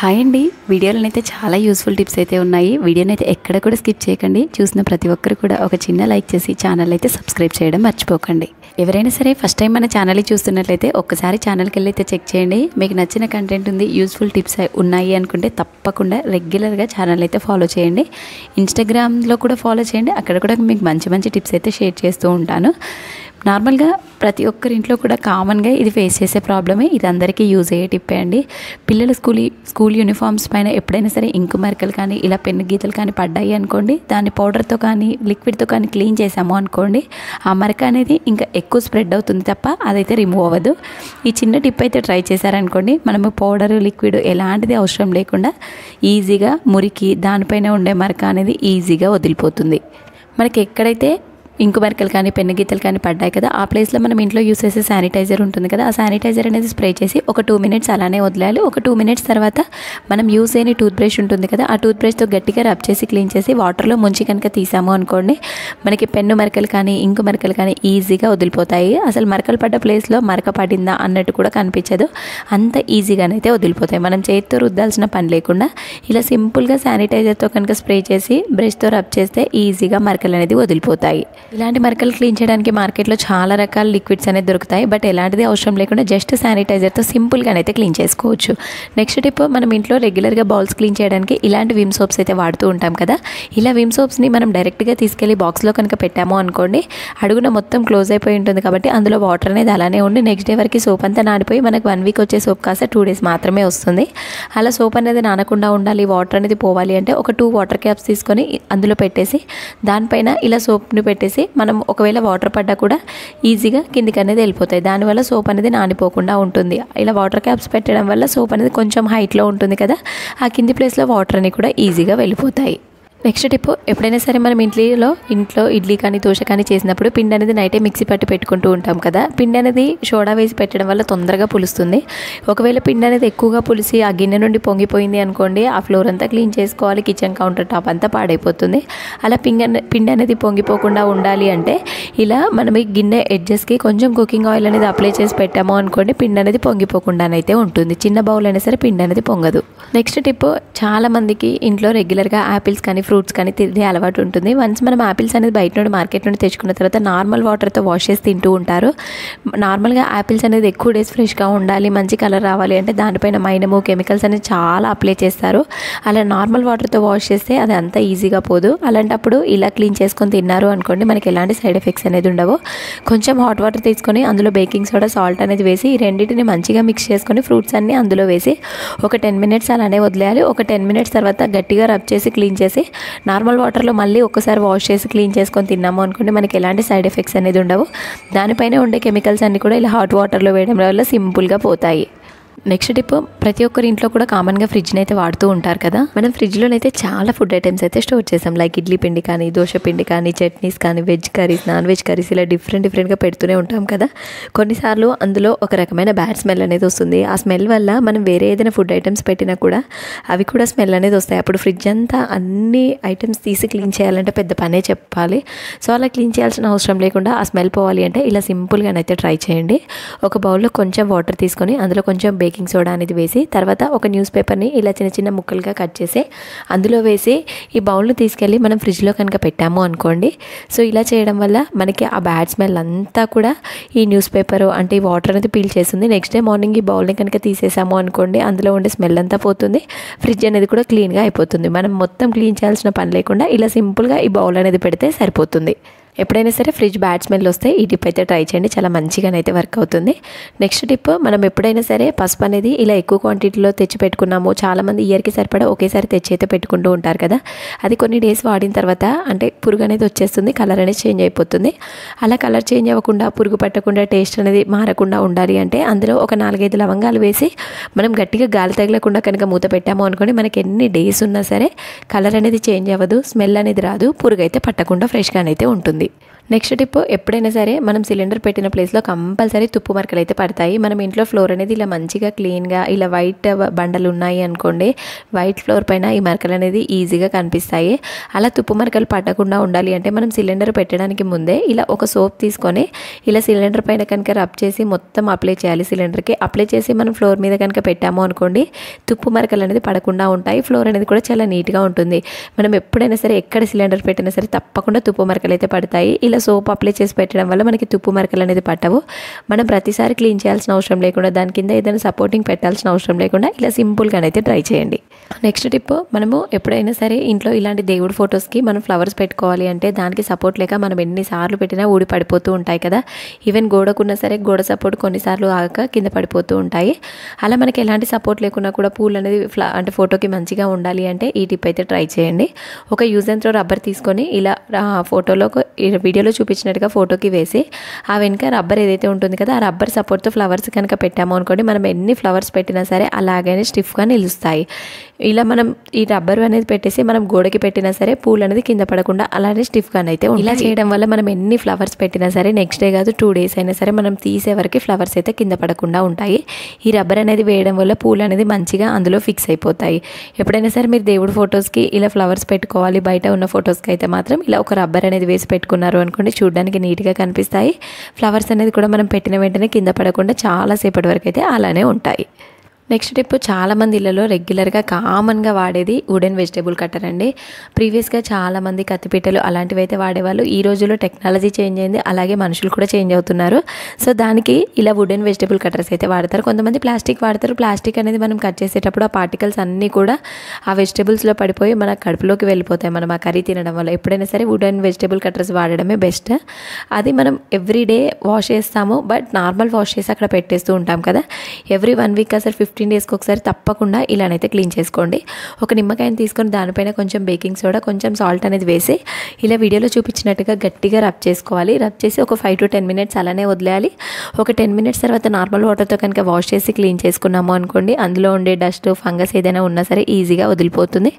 Hi అండి. వీడియోలోనైతే చాలా useful tips అయితే ఉన్నాయి. వీడియోనైతే ఎక్కడ కూడా స్కిప్ చేయకండి. చూసిన ప్రతి ఒక్కరు కూడా ఒక చిన్న లైక్ చేసి ఛానల్ అయితే సబ్స్క్రైబ్ చేయడం మర్చిపోకండి. ఎవరైనా సరే ఫస్ట్ టైం మన ఛానల్ని చూస్తున్నట్లయితే ఒక్కసారి ఛానల్కి వెళ్ళి అయితే చెక్ చేయండి. మీకు నచ్చిన కంటెంట్ ఉంది, యూస్ఫుల్ టిప్స్ ఉన్నాయి అనుకుంటే తప్పకుండా రెగ్యులర్గా ఛానల్ అయితే ఫాలో చేయండి. ఇన్స్టాగ్రామ్లో కూడా ఫాలో చేయండి. అక్కడ కూడా మీకు మంచి మంచి టిప్స్ అయితే షేర్ చేస్తూ ఉంటాను. నార్మల్గా ప్రతి ఒక్కరి ఇంట్లో కూడా కామన్గా ఇది ఫేస్ చేసే ప్రాబ్లమే. ఇది అందరికీ యూజ్ అయ్యే టిప్పే అండి. పిల్లల స్కూల్ యూనిఫామ్స్ పైన ఎప్పుడైనా సరే ఇంకు మరకలు కానీ ఇలా పెన్ను గీతలు కానీ పడ్డాయి అనుకోండి, దాన్ని పౌడర్తో కానీ లిక్విడ్తో కానీ క్లీన్ చేసాము అనుకోండి, ఆ మరక అనేది ఇంకా ఎక్కువ స్ప్రెడ్ అవుతుంది తప్ప అదైతే రిమూవ్ అవ్వదు. ఈ చిన్న టిప్ అయితే ట్రై చేశారనుకోండి, మనము పౌడర్ లిక్విడ్ ఎలాంటిది అవసరం లేకుండా ఈజీగా మురికి దానిపైన ఉండే మరక అనేది ఈజీగా వదిలిపోతుంది. మనకి ఎక్కడైతే ఇంకు మరకలు కానీ పెన్ను గీతలు కానీ పడ్డాయి కదా, ఆ ప్లేస్లో మనం ఇంట్లో యూస్ చేసే శానిటైజర్ ఉంటుంది కదా, ఆ శానిటైజర్ అనేది స్ప్రే చేసి ఒక 2 మినిట్స్ అలానే వదిలేయాలి. ఒక 2 మినిట్స్ తర్వాత మనం యూస్ అయిన టూత్ బ్రష్ ఉంటుంది కదా, ఆ టూత్ బ్రష్తో గట్టిగా రబ్ చేసి క్లీన్ చేసి వాటర్లో ముంచి కనుక తీసాము అనుకోండి, మనకి పెన్ను మరకలు కానీ ఇంకు మరకలు కానీ ఈజీగా వదిలిపోతాయి. అసలు మరకలు పడ్డ ప్లేస్లో మరక పడిందా అన్నట్టు కూడా కనిపించదు. అంత ఈజీగానైతే వదిలిపోతాయి. మనం చేతితో రుద్దాల్సిన పని లేకుండా ఇలా సింపుల్గా శానిటైజర్తో కనుక స్ప్రే చేసి బ్రష్తో రబ్ చేస్తే ఈజీగా మరకలు అనేది వదిలిపోతాయి. ఇలాంటి మరకలు క్లీన్ చేయడానికి మార్కెట్లో చాలా రకాల లిక్విడ్స్ అనేది దొరుకుతాయి. బట్ ఎలాంటిది అవసరం లేకుండా జస్ట్ శానిటైజర్తో సింపుల్గానైతే క్లీన్ చేసుకోవచ్చు. నెక్స్ట్ టిప్, మనం ఇంట్లో రెగ్యులర్గా బౌల్స్ క్లీన్ చేయడానికి ఇలాంటి విమ్ సోప్స్ అయితే వాడుతూ ఉంటాం కదా. ఇలా విమ్ సోప్స్ని మనం డైరెక్ట్గా తీసుకెళ్ళి బాక్స్లో కనుక పెట్టాము అనుకోండి, అడుగున మొత్తం క్లోజ్ అయిపోయి ఉంటుంది కాబట్టి అందులో వాటర్ అనేది అలానే ఉండి నెక్స్ట్ డే వరకు సోప్ అంతా నానిపోయి మనకు 1 వీక్ వచ్చే సోప్ కాస్త 2 డేస్ మాత్రమే వస్తుంది. అలా సోప్ అనేది నానకుండా ఉండాలి, వాటర్ అనేది పోవాలి అంటే ఒక 2 వాటర్ క్యాప్స్ తీసుకొని అందులో పెట్టేసి దానిపైన ఇలా సోప్ని పెట్టేసి మనం ఒకవేళ వాటర్ పడ్డా కూడా ఈజీగా కిందికి అనేది వెళ్ళిపోతాయి. దానివల్ల సోప్ అనేది నానిపోకుండా ఉంటుంది. ఇలా వాటర్ క్యాప్స్ పెట్టడం వల్ల సోప్ అనేది కొంచెం హైట్లో ఉంటుంది కదా, ఆ కింది ప్లేస్లో వాటర్ అనేది కూడా ఈజీగా వెళ్ళిపోతాయి. నెక్స్ట్ టిప్, ఎప్పుడైనా సరే మనం ఇంట్లో ఇడ్లీ కానీ దోశ కానీ చేసినప్పుడు పిండి అనేది నైటే మిక్సీ పట్టి పెట్టుకుంటూ ఉంటాం కదా. పిండి అనేది సోడా వేసి పెట్టడం వల్ల తొందరగా పులుస్తుంది. ఒకవేళ పిండి అనేది ఎక్కువగా పులిసి ఆ గిన్నె నుండి పొంగిపోయింది అనుకోండి, ఆ ఫ్లోర్ అంతా క్లీన్ చేసుకోవాలి, కిచెన్ కౌంటర్ టాప్ అంతా పాడైపోతుంది. అలా పిండి అనేది పొంగిపోకుండా ఉండాలి అంటే ఇలా మనం ఈ గిన్నె ఎడ్జెస్కి కొంచెం కుకింగ్ ఆయిల్ అనేది అప్లై చేసి పెట్టాము అనుకోండి, పిండి అనేది పొంగిపోకుండానైతే ఉంటుంది. చిన్న బౌల్ అయినా సరే పిండి అనేది పొంగదు. నెక్స్ట్ టిప్, చాలా మందికి ఇంట్లో రెగ్యులర్గా యాపిల్స్ కానీ ఫ్రూట్స్ కానీ తినే అలవాటు ఉంటుంది. వన్స్ మనం యాపిల్స్ అనేది బయట నుండి మార్కెట్ నుండి తెచ్చుకున్న తర్వాత నార్మల్ వాటర్తో వాష్ చేసి తింటూ ఉంటారు. నార్మల్గా యాపిల్స్ అనేది ఎక్కువ డేస్ ఫ్రెష్గా ఉండాలి, మంచి కలర్ రావాలి అంటే దానిపైన మైనము కెమికల్స్ అనేది చాలా అప్లై చేస్తారు. అలా నార్మల్ వాటర్తో వాష్ చేస్తే అది అంత ఈజీగా పోదు. అలాంటప్పుడు ఇలా క్లీన్ చేసుకొని తిన్నారు అనుకోండి, మనకి ఎలాంటి సైడ్ ఎఫెక్ట్స్ అనేది ఉండవు. కొంచెం హాట్ వాటర్ తీసుకొని అందులో బేకింగ్ సోడా, సాల్ట్ అనేది వేసి ఈ రెండింటిని మంచిగా మిక్స్ చేసుకొని ఫ్రూట్స్ అన్నీ అందులో వేసి ఒక 10 మినిట్స్ అలానే వదిలేయాలి. ఒక 10 మినిట్స్ తర్వాత గట్టిగా రబ్ చేసి క్లీన్ చేసి నార్మల్ వాటర్లో మళ్ళీ ఒక్కసారి వాష్ చేసి క్లీన్ చేసుకొని తిన్నాము అనుకోండి, మనకి ఎలాంటి సైడ్ ఎఫెక్ట్స్ అనేది ఉండవు. దానిపైన ఉండే కెమికల్స్ అన్నీ కూడా ఇలా హాట్ వాటర్లో వేయడం వల్ల సింపుల్గా పోతాయి. నెక్స్ట్ టిప్, ప్రతి ఒక్కరి ఇంట్లో కూడా కామన్గా ఫ్రిడ్జ్ని అయితే వాడుతూ ఉంటారు కదా. మనం ఫ్రిడ్జ్లోనైతే చాలా ఫుడ్ ఐటమ్స్ అయితే స్టోర్ చేసాం. లైక్ ఇడ్లీ పిండి కానీ, దోశ పిండి కానీ, చట్నీస్ కానీ, veg curries, non veg curries ఇలా డిఫరెంట్గా పెడుతూనే ఉంటాం కదా. కొన్నిసార్లు అందులో ఒక రకమైన బ్యాడ్ స్మెల్ అనేది వస్తుంది. ఆ స్మెల్ వల్ల మనం వేరే ఏదైనా ఫుడ్ ఐటమ్స్ పెట్టినా కూడా అవి కూడా స్మెల్ అనేది వస్తాయి. అప్పుడు ఫ్రిడ్జ్ అంతా అన్ని ఐటమ్స్ తీసి క్లీన్ చేయాలంటే పెద్ద పనే చెప్పాలి. సో అలా క్లీన్ చేయాల్సిన అవసరం లేకుండా ఆ స్మెల్ పోవాలి అంటే ఇలా సింపుల్గానైతే ట్రై చేయండి. ఒక బౌల్లో కొంచెం వాటర్ తీసుకొని అందులో కొంచెం బేకింగ్ సోడా అనేది వేసి తర్వాత ఒక న్యూస్ పేపర్ని ఇలా చిన్న చిన్న ముక్కలుగా కట్ చేసి అందులో వేసి ఈ బౌల్ని తీసుకెళ్ళి మనం ఫ్రిడ్జ్లో కనుక పెట్టాము అనుకోండి, సో ఇలా చేయడం వల్ల మనకి ఆ బ్యాడ్ స్మెల్ అంతా కూడా ఈ న్యూస్ పేపర్ అంటే ఈ వాటర్ అనేది పీల్ చేస్తుంది. నెక్స్ట్ డే మార్నింగ్ ఈ బౌల్ని కనుక తీసేసాము అనుకోండి, అందులో ఉండే స్మెల్ అంతా పోతుంది, ఫ్రిడ్జ్ అనేది కూడా క్లీన్గా అయిపోతుంది. మనం మొత్తం క్లీన్ చేయాల్సిన పని లేకుండా ఇలా సింపుల్గా ఈ బౌల్ అనేది పెడితే సరిపోతుంది. ఎప్పుడైనా సరే ఫ్రిడ్జ్ బ్యాడ్ స్మెల్ వస్తే ఈ టిప్ అయితే ట్రై చేయండి, చాలా మంచిగానైతే వర్క్ అవుతుంది. నెక్స్ట్ టిప్, మనం ఎప్పుడైనా సరే పసుపు అనేది ఇలా ఎక్కువ క్వాంటిటీలో తెచ్చి పెట్టుకున్నాము, చాలామంది ఇయర్కి సరిపడా ఒకేసారి తెచ్చి అయితే పెట్టుకుంటూ ఉంటారు కదా. అది కొన్ని డేస్ వాడిన తర్వాత అంటే పురుగు అనేది వచ్చేస్తుంది, కలర్ అనేది చేంజ్ అయిపోతుంది. అలా కలర్ చేంజ్ అవ్వకుండా, పురుగు పట్టకుండా, టేస్ట్ అనేది మారకుండా ఉండాలి అంటే అందులో ఒక 4-5 లవంగాలు వేసి మనం గట్టిగా గాలి తగలకుండా కనుక మూత పెట్టాము అనుకోండి, మనకి ఎన్ని డేస్ ఉన్నా సరే కలర్ అనేది చేంజ్ అవ్వదు, స్మెల్ అనేది రాదు, పురుగు అయితే పట్టకుండా ఫ్రెష్గానైతే ఉంటుంది. నెక్స్ట్ టిప్, ఎప్పుడైనా సరే మనం సిలిండర్ పెట్టిన ప్లేస్లో కంపల్సరీ తుప్పు మరకలు అయితే పడతాయి. మనం ఇంట్లో ఫ్లోర్ అనేది ఇలా మంచిగా క్లీన్గా ఇలా వైట్ బండలు ఉన్నాయి అనుకోండి, వైట్ ఫ్లోర్ పైన ఈ మరకలు అనేది ఈజీగా కనిపిస్తాయి. అలా తుప్పు మరకలు పడకుండా ఉండాలి అంటే మనం సిలిండర్ పెట్టడానికి ముందే ఇలా ఒక సోప్ తీసుకొని ఇలా సిలిండర్ పైన కనుక రబ్ చేసి మొత్తం అప్లై చేయాలి. సిలిండర్కి అప్లై చేసి మనం ఫ్లోర్ మీద కనుక పెట్టాము అనుకోండి, తుప్పు మరకలు అనేది పడకుండా ఉంటాయి. ఫ్లోర్ అనేది కూడా చాలా నీట్గా ఉంటుంది. మనం ఎప్పుడైనా సరే ఎక్కడ సిలిండర్ పెట్టినా సరే తప్పకుండా తుప్పు మరకలు అయితే పడతాయి. ఇలా సోప్ అప్లై చేసి పెట్టడం వల్ల మనకి తుప్పు మరకలు అనేది పట్టవు. మనం ప్రతిసారి క్లీన్ చేయాల్సిన అవసరం లేకుండా, దాని కింద ఏదైనా సపోర్టింగ్ పెట్టాల్సిన అవసరం లేకుండా ఇలా సింపుల్గానైతే ట్రై చేయండి. నెక్స్ట్ టిప్, మనము ఎప్పుడైనా సరే ఇంట్లో ఇలాంటి దేవుడి ఫొటోస్కి మనం ఫ్లవర్స్ పెట్టుకోవాలి అంటే దానికి సపోర్ట్ లేక మనం ఎన్నిసార్లు పెట్టినా ఊడి పడిపోతూ ఉంటాయి కదా. ఈవెన్ గోడకున్నా సరే గోడ సపోర్ట్ కొన్నిసార్లు ఆగక కింద పడిపోతూ ఉంటాయి. అలా మనకి ఎలాంటి సపోర్ట్ లేకున్నా కూడా పూలు అనేది అంటే ఫోటోకి మంచిగా ఉండాలి అంటే ఈ టిప్ అయితే ట్రై చేయండి. ఒక యూజ్ అండ్ త్రో రబ్బర్ తీసుకొని ఇలా ఫోటోలో వీడియోలో చూపించినట్టుగా ఫోటోకి వేసి ఆ వెనుక రబ్బర్ ఏదైతే ఉంటుంది కదా, ఆ రబ్బర్ సపోర్ట్తో ఫ్లవర్స్ కనుక పెట్టాము అనుకోండి, మనం ఎన్ని ఫ్లవర్స్ పెట్టినా సరే అలాగనే స్టిఫ్గా నిలుస్తాయి. ఇలా మనం ఈ రబ్బర్ అనేది పెట్టేసి మనం గోడకి పెట్టినా సరే పూలు అనేది కింద పడకుండా అలానే స్టిఫ్గానైతే ఇలా చేయడం వల్ల మనం ఎన్ని ఫ్లవర్స్ పెట్టినా సరే నెక్స్ట్ డే కాదు 2 days అయినా సరే మనం తీసే వరకు ఫ్లవర్స్ అయితే కింద పడకుండా ఉంటాయి. ఈ రబ్బర్ అనేది వేయడం వల్ల పూలు అనేది మంచిగా అందులో ఫిక్స్ అయిపోతాయి. ఎప్పుడైనా సరే మీరు దేవుడి ఫొటోస్కి ఇలా ఫ్లవర్స్ పెట్టుకోవాలి, బయట ఉన్న ఫొటోస్కి అయితే మాత్రం ఇలా ఒక రబ్బర్ అనేది వేసి పెట్టుకున్నారు అనుకోండి, చూడడానికి నీట్గా కనిపిస్తాయి. ఫ్లవర్స్ అనేది కూడా మనం పెట్టిన వెంటనే కింద పడకుండా చాలాసేపటి వరకు అయితే అలానే ఉంటాయి. నెక్స్ట్ టిప్, చాలామంది ఇళ్ళలో రెగ్యులర్గా కామన్గా వాడేది వుడెన్ వెజిటేబుల్ కట్టర్ అండి. ప్రీవియస్గా చాలామంది కత్తిపీటలు అలాంటివి అయితే వాడేవాళ్ళు. ఈ రోజుల్లో టెక్నాలజీ చేంజ్ అయింది, అలాగే మనుషులు కూడా చేంజ్ అవుతున్నారు. సో దానికి ఇలా వుడెన్ వెజిటేబుల్ కట్టర్స్ అయితే వాడతారు. కొంతమంది ప్లాస్టిక్ వాడతారు. ప్లాస్టిక్ అనేది మనం కట్ చేసేటప్పుడు ఆ పార్టికల్స్ అన్నీ కూడా ఆ వెజిటేబుల్స్లో పడిపోయి మన కడుపులోకి వెళ్ళిపోతాయి మనం ఆ కర్రీ తినడం వల్ల. ఎప్పుడైనా సరే వుడెన్ వెజిటేబుల్ కట్టర్స్ వాడడమే బెస్ట్. అది మనం ఎవ్రీడే వాష్ చేస్తాము, బట్ నార్మల్ వాష్ చేసి అక్కడ పెట్టేస్తూ ఉంటాం కదా. ఎవ్రీ 1 week అసలు 15 daysకి ఒకసారి తప్పకుండా ఇలానైతే క్లీన్ చేసుకోండి. ఒక నిమ్మకాయని తీసుకొని దానిపైన కొంచెం బేకింగ్ సోడా, కొంచెం సాల్ట్ అనేది వేసి ఇలా వీడియోలో చూపించినట్టుగా గట్టిగా రబ్ చేసుకోవాలి. రబ్ చేసి ఒక 5 to 10 minutes అలానే వదిలేయాలి. ఒక 10 minutes తర్వాత నార్మల్ వాటర్తో కనుక వాష్ చేసి క్లీన్ చేసుకున్నాము అనుకోండి, అందులో ఉండే డస్ట్, ఫంగస్ ఏదైనా ఉన్నా సరే ఈజీగా వదిలిపోతుంది.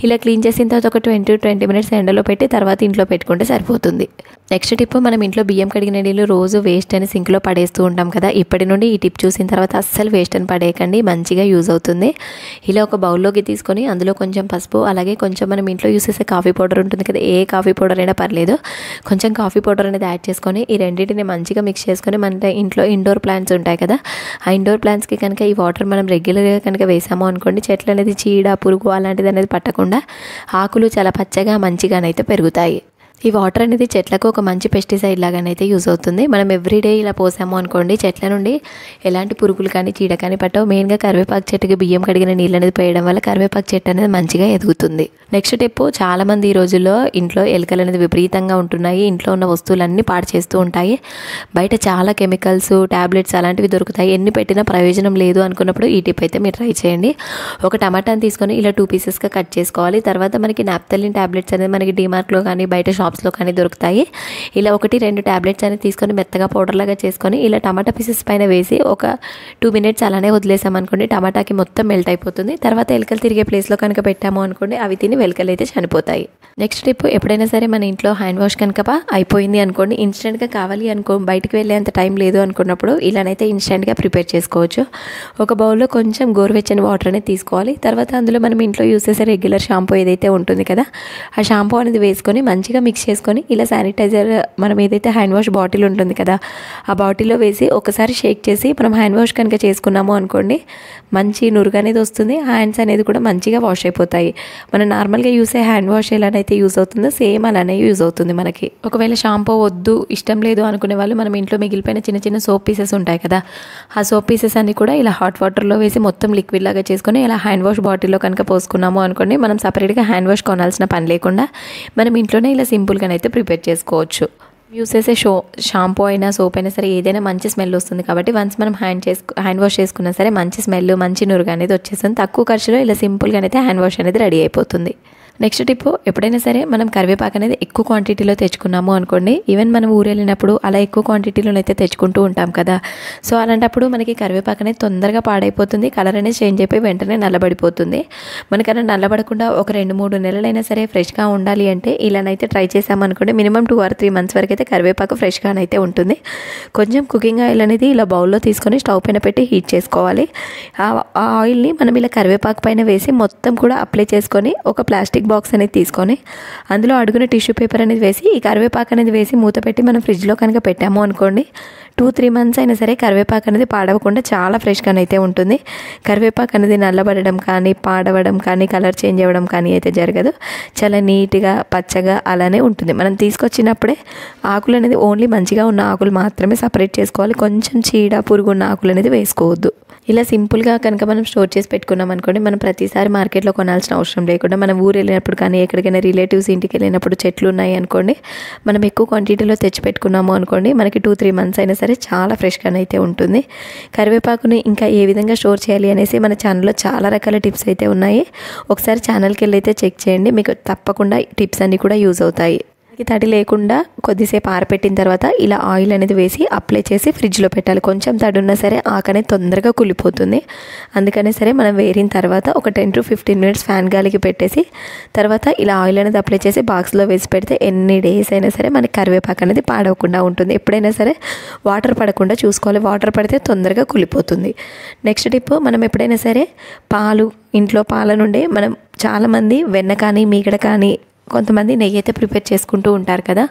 ఇలా క్లీన్ చేసిన తర్వాత ఒక 20 to 20 minutes ఎండలో పెట్టి తర్వాత ఇంట్లో పెట్టుకుంటే సరిపోతుంది. నెక్స్ట్ టిప్, మనం ఇంట్లో బియ్యం కడిగిన నీళ్ళు రోజు వేస్ట్ అని సింక్లో పడేస్తూ ఉంటాం కదా. ఇప్పటి నుండి ఈ టిప్ చూసిన తర్వాత అస్సలు వేస్ట్ అని పడేయకండి, మంచిగా యూజ్ అవుతుంది. ఇలా ఒక బౌల్లోకి తీసుకొని అందులో కొంచెం పసుపు, అలాగే కొంచెం మనం ఇంట్లో యూస్ చేసే కాఫీ పౌడర్ ఉంటుంది కదా, ఏ కాఫీ పౌడర్ అయినా పర్లేదు, కొంచెం కాఫీ పౌడర్ అనేది యాడ్ చేసుకొని ఈ రెండింటిని మంచిగా మిక్స్ చేసుకొని మన ఇంట్లో ఇండోర్ ప్లాంట్స్ ఉంటాయి కదా, ఆ ఇండోర్ ప్లాంట్స్కి కనుక ఈ వాటర్ మనం రెగ్యులర్గా కనుక వేసాము అనుకోండి, చెట్లు అనేది చీడ, పురుగు అలాంటిది అనేది పట్టకుండా ఆకులు చాలా పచ్చగా మంచిగానైతే పెరుగుతాయి. ఈ వాటర్ అనేది చెట్లకు ఒక మంచి పెస్టిసైడ్ లాగానైతే యూజ్ అవుతుంది. మనం ఎవ్రీడే ఇలా పోసాము అనుకోండి, చెట్ల నుండి ఎలాంటి పురుగులు కానీ చీడ కానీ పట్టవు. మెయిన్గా కరివేపాకు చెట్టుకి బియ్యం కడిగిన నీళ్ళు అనేది పోయడం వల్ల కరివేపాకు చెట్టు అనేది మంచిగా ఎదుగుతుంది. నెక్స్ట్ టిప్, చాలామంది ఈ రోజుల్లో ఇంట్లో ఎలుకలు అనేది విపరీతంగా ఉంటున్నాయి. ఇంట్లో ఉన్న వస్తువులన్నీ పాడు చేస్తూ ఉంటాయి. బయట చాలా కెమికల్స్, ట్యాబ్లెట్స్ అలాంటివి దొరుకుతాయి. ఎన్ని పెట్టినా ప్రయోజనం లేదు అనుకున్నప్పుడు ఈ టిప్ అయితే మీరు ట్రై చేయండి. ఒక టమాటాని తీసుకొని ఇలా 2 pieces కట్ చేసుకోవాలి. తర్వాత మనకి నాప్థలిన్ ట్యాబ్లెట్స్ అనేది మనకి డిమార్ట్లో కానీ బయట షాప్స్లో కానీ దొరుకుతాయి. ఇలా 1-2 ట్యాబ్లెట్స్ అనేది తీసుకొని మెత్తగా పౌడర్ లాగా చేసుకొని ఇలా టమాటా పీసెస్ పైన వేసి ఒక 2 minutes అలానే వదిలేసామనుకోండి, టమాటాకి మొత్తం మెల్ట్ అయిపోతుంది. తర్వాత ఎలుకలు తిరిగే ప్లేస్లో కనుక పెట్టాము అనుకోండి, అవి తిని ఎలుకలు అయితే చనిపోతాయి. నెక్స్ట్ టిప్, ఎప్పుడైనా సరే మన ఇంట్లో హ్యాండ్ వాష్ కనుక అయిపోయింది అనుకోండి, ఇన్స్టెంట్గా కావాలి అనుకో, బయటికి వెళ్ళేంత టైం లేదు అనుకున్నప్పుడు ఇలానైతే ఇన్స్టెంట్గా ప్రిపేర్ చేసుకోవచ్చు. ఒక బౌల్లో కొంచెం గోరువెచ్చని వాటర్ అనేది తీసుకోవాలి. తర్వాత అందులో మనం ఇంట్లో యూస్ చేసే రెగ్యులర్ షాంపూ ఏదైతే ఉంటుంది కదా, ఆ షాంపూ అనేది వేసుకొని మంచిగా మిక్స్ చేసుకొని ఇలా శానిటైజర్ మనం ఏదైతే హ్యాండ్ వాష్ బాటిల్ ఉంటుంది కదా, ఆ బాటిల్లో వేసి ఒకసారి షేక్ చేసి మనం హ్యాండ్ వాష్ కనుక చేసుకున్నాము అనుకోండి, మంచి నురుగు అనేది వస్తుంది. హ్యాండ్స్ అనేది కూడా మంచిగా వాష్ అయిపోతాయి. మనం నార్మల్గా యూస్ అయ్యే హ్యాండ్ వాష్ ఎలానైతే యూజ్ అవుతుందో సేమ్ అలానే యూజ్ అవుతుంది మనకి. ఒకవేళ షాంపూ వద్దు, ఇష్టం లేదు అనుకునే వాళ్ళు మనం ఇంట్లో మిగిలిపోయిన చిన్న చిన్న సోప్ పీసెస్ ఉంటాయి కదా, ఆ సోప్ పీసెస్ అన్ని కూడా ఇలా హాట్ వాటర్లో వేసి మొత్తం లిక్విడ్ లాగా చేసుకొని ఇలా హ్యాండ్ వాష్ బాటిల్లో కనుక పోసుకున్నాము అనుకోండి, మనం సపరేట్గా హ్యాండ్ వాష్ కొనాల్సిన పని లేకుండా మనం ఇంట్లోనే ఇలా సింపుల్గానైతే ప్రిపేర్ చేసుకోవచ్చు. యూస్ చేసే షాంపూ అయినా సోప్ అయినా సరే ఏదైనా మంచి స్మెల్ వస్తుంది కాబట్టి వన్స్ మనం హ్యాండ్ వాష్ చేసుకున్నా సరే మంచి స్మెల్, మంచి నురుగు అనేది వచ్చేస్తుంది. తక్కువ ఖర్చులో ఇలా సింపుల్గా అయితే హ్యాండ్ వాష్ అనేది రెడీ అయిపోతుంది. నెక్స్ట్ టిప్, ఎప్పుడైనా సరే మనం కరివేపాకు అనేది ఎక్కువ క్వాంటిటీలో తెచ్చుకున్నాము అనుకోండి, ఈవెన్ మనం ఊరు వెళ్ళినప్పుడు అలా ఎక్కువ క్వాంటిటీలో అయితే తెచ్చుకుంటూ ఉంటాం కదా. సో అలాంటప్పుడు మనకి కరివేపాకు అనేది తొందరగా పాడైపోతుంది, కలర్ అనేది చేంజ్ అయిపోయి వెంటనే నల్లబడిపోతుంది. మనకన్నా నల్లబడకుండా ఒక 2-3 నెలలైనా సరే ఫ్రెష్గా ఉండాలి అంటే ఇలానైతే ట్రై చేసామనుకోండి, మినిమం 2 or 3 months వరకు అయితే కరివేపాకు ఫ్రెష్గానైతే ఉంటుంది. కొంచెం కుకింగ్ ఆయిల్ అనేది ఇలా బౌల్లో తీసుకొని స్టవ్ పైన పెట్టి హీట్ చేసుకోవాలి. ఆ ఆయిల్ని మనం ఇలా కరివేపాకు పైన వేసి మొత్తం కూడా అప్లై చేసుకొని ఒక ప్లాస్టిక్ బాక్స్ అనేది తీసుకొని అందులో అడుగున టిష్యూ పేపర్ అనేది వేసి ఈ కరివేపాకు అనేది వేసి మూత పెట్టి మనం ఫ్రిడ్జ్లో కనుక పెట్టాము అనుకోండి, 2-3 months అయినా సరే కరివేపాకు అనేది పాడవకుండా చాలా ఫ్రెష్గానైతే ఉంటుంది. కరివేపాకు అనేది నల్లబడడం కానీ పాడవడం కానీ కలర్ చేంజ్ అవ్వడం కానీ అయితే జరగదు. చాలా నీట్గా పచ్చగా అలానే ఉంటుంది. మనం తీసుకొచ్చినప్పుడే ఆకులు అనేది ఓన్లీ మంచిగా ఉన్న ఆకులు మాత్రమే సపరేట్ చేసుకోవాలి. కొంచెం చీడ పురుగు ఉన్న ఆకులు అనేది వేసుకోవద్దు. ఇలా సింపుల్గా కనుక మనం స్టోర్ చేసి పెట్టుకున్నాం అనుకోండి, మనం ప్రతిసారి మార్కెట్లో కొనాల్సిన అవసరం లేకుండా మనం ఊరు వెళ్ళినప్పుడు కానీ ఎక్కడికైనా రిలేటివ్స్ ఇంటికి వెళ్ళినప్పుడు చెట్లు ఉన్నాయి అనుకోండి, మనం ఎక్కువ క్వాంటిటీలో తెచ్చి పెట్టుకున్నాము అనుకోండి, మనకి 2-3 months అయినా సరే చాలా ఫ్రెష్గానైతే ఉంటుంది. కరివేపాకుని ఇంకా ఏ విధంగా స్టోర్ చేయాలి అనేసి మన ఛానల్లో చాలా రకాల టిప్స్ అయితే ఉన్నాయి. ఒకసారి ఛానల్కి వెళ్ళి అయితే చెక్ చేయండి, మీకు తప్పకుండా టిప్స్ అన్నీ కూడా యూజ్ అవుతాయి. తడి లేకుండా కొద్దిసేపు ఆరపెట్టిన తర్వాత ఇలా ఆయిల్ అనేది వేసి అప్లై చేసి ఫ్రిడ్జ్లో పెట్టాలి. కొంచెం తడి ఉన్నా సరే ఆకనే తొందరగా కుళ్ళిపోతుంది. అందుకనే సరే మనం వేరిన తర్వాత ఒక 10-15 minutes ఫ్యాన్ గాలికి పెట్టేసి తర్వాత ఇలా ఆయిల్ అనేది అప్లై చేసి బాక్స్లో వేసి పెడితే ఎన్ని డేస్ అయినా సరే మనకి కరివేపాకు అనేది పాడవకుండా ఉంటుంది. ఎప్పుడైనా సరే వాటర్ పడకుండా చూసుకోవాలి, వాటర్ పడితే తొందరగా కుళ్ళిపోతుంది. నెక్స్ట్ టిప్, మనం ఎప్పుడైనా సరే పాలు, ఇంట్లో పాల నుండి మనం చాలామంది వెన్న కానీ మీగడ కానీ కొంతమంది నెయ్యి అయితే ప్రిపేర్ చేసుకుంటూ ఉంటారు కదా.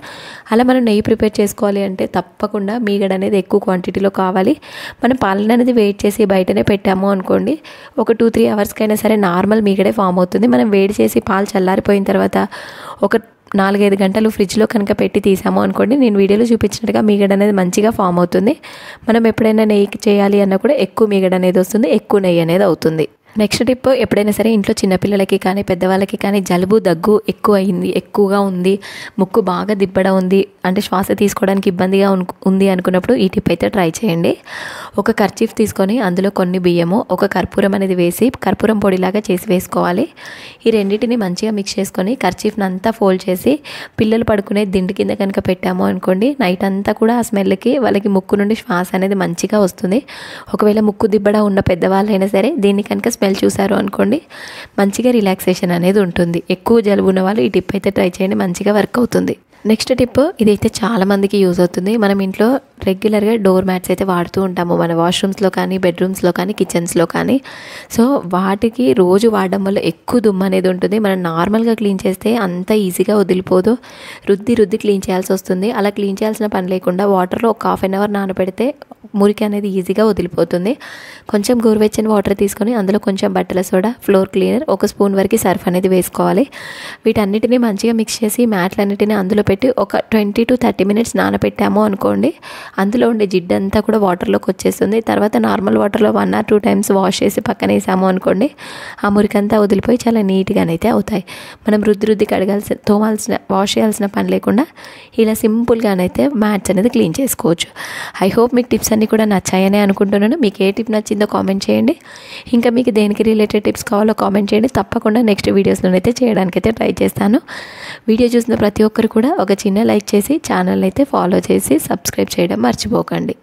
అలా మనం నెయ్యి ప్రిపేర్ చేసుకోవాలి అంటే తప్పకుండా మీగడ అనేది ఎక్కువ క్వాంటిటీలో కావాలి. మనం పాలన అనేది వెయిట్ చేసి బయటనే పెట్టాము అనుకోండి, ఒక 2-3 hours సరే నార్మల్ మీగడే ఫామ్ అవుతుంది. మనం వేడి చేసి పాలు చల్లారిపోయిన తర్వాత ఒక 4-5 గంటలు ఫ్రిడ్జ్లో కనుక పెట్టి తీసాము అనుకోండి, నేను వీడియోలో చూపించినట్టుగా మీగడ అనేది మంచిగా ఫామ్ అవుతుంది. మనం ఎప్పుడైనా నెయ్యికి చేయాలి అన్నా కూడా ఎక్కువ మీగడ అనేది వస్తుంది, ఎక్కువ నెయ్యి అనేది అవుతుంది. నెక్స్ట్ టిప్, ఎప్పుడైనా సరే ఇంట్లో చిన్నపిల్లలకి కానీ పెద్దవాళ్ళకి కానీ జలుబు దగ్గు ఎక్కువగా ఉంది, ముక్కు బాగా దిబ్బడం ఉంది అంటే శ్వాస తీసుకోవడానికి ఇబ్బందిగా ఉంది అనుకున్నప్పుడు ఈ టిప్ అయితే ట్రై చేయండి. ఒక కర్చీఫ్ తీసుకొని అందులో కొన్ని బియ్యము, ఒక కర్పూరం అనేది వేసి కర్పూరం పొడిలాగా చేసి వేసుకోవాలి. ఈ రెండింటిని మంచిగా మిక్స్ చేసుకొని కర్చీఫ్ని అంతా ఫోల్డ్ చేసి పిల్లలు పడుకునే దిండు కింద కనుక పెట్టాము అనుకోండి, నైట్ అంతా కూడా ఆ స్మెల్కి వాళ్ళకి ముక్కు నుండి శ్వాస అనేది మంచిగా వస్తుంది. ఒకవేళ ముక్కు దిబ్బడ ఉన్న పెద్దవాళ్ళైనా సరే దీన్ని కనుక స్మెల్ చూసారు అనుకోండి, మంచిగా రిలాక్సేషన్ అనేది ఉంటుంది. ఎక్కువ జలుబు ఉన్న వాళ్ళు ఈ టిప్ అయితే ట్రై చేయండి, మంచిగా వర్క్ అవుతుంది. నెక్స్ట్ టిప్, ఇదైతే చాలామందికి యూజ్ అవుతుంది. మనం ఇంట్లో రెగ్యులర్గా డోర్ మ్యాట్స్ అయితే వాడుతూ ఉంటాము, మన వాష్రూమ్స్లో కానీ బెడ్రూమ్స్లో కానీ కిచెన్స్లో కానీ. సో వాటికి రోజు వాడడం వల్ల ఎక్కువ దుమ్ము అనేది ఉంటుంది. మనం నార్మల్గా క్లీన్ చేస్తే అంత ఈజీగా వదిలిపోదు, రుద్ది క్లీన్ చేయాల్సి వస్తుంది. అలా క్లీన్ చేయాల్సిన పని లేకుండా వాటర్లో ఒక 1/2 hour నానబెడితే మురికి అనేది ఈజీగా వదిలిపోతుంది. కొంచెం గోరువెచ్చని వాటర్ తీసుకొని అందులో కొంచెం బట్టల సోడా, ఫ్లోర్ క్లీనర్, 1 స్పూన్ వరకు సర్ఫ్ అనేది వేసుకోవాలి. వీటన్నిటిని మంచిగా మిక్స్ చేసి మ్యాట్లన్నిటిని అందులో పెట్టి ఒక 20-30 minutes నానబెట్టాము అనుకోండి, అందులో ఉండే జిడ్డంతా కూడా వాటర్లోకి వచ్చేస్తుంది. తర్వాత నార్మల్ వాటర్లో 1 or 2 times వాష్ చేసి పక్కన వేసాము అనుకోండి, ఆ మురికంతా వదిలిపోయి చాలా నీట్గానైతే అవుతాయి. మనం రుద్ది వాష్ చేయాల్సిన పని లేకుండా ఇలా సింపుల్గానైతే మ్యాట్స్ అనేది క్లీన్ చేసుకోవచ్చు. ఐ హోప్ మీకు టిప్స్ అన్నీ కూడా నచ్చాయని అనుకుంటున్నాను. మీకు ఏ టిప్ నచ్చిందో కామెంట్ చేయండి. ఇంకా మీకు దేనికి రిలేటెడ్ టిప్స్ కావాలో కామెంట్ చేయండి. తప్పకుండా నెక్స్ట్ వీడియోస్లోనైతే చేయడానికైతే ట్రై చేస్తాను. వీడియో చూసిన ప్రతి ఒక్కరు కూడా ఒక చిన్న లైక్ చేసి ఛానల్ అయితే ఫాలో చేసి సబ్స్క్రైబ్ చేయడం మర్చిపోకండి.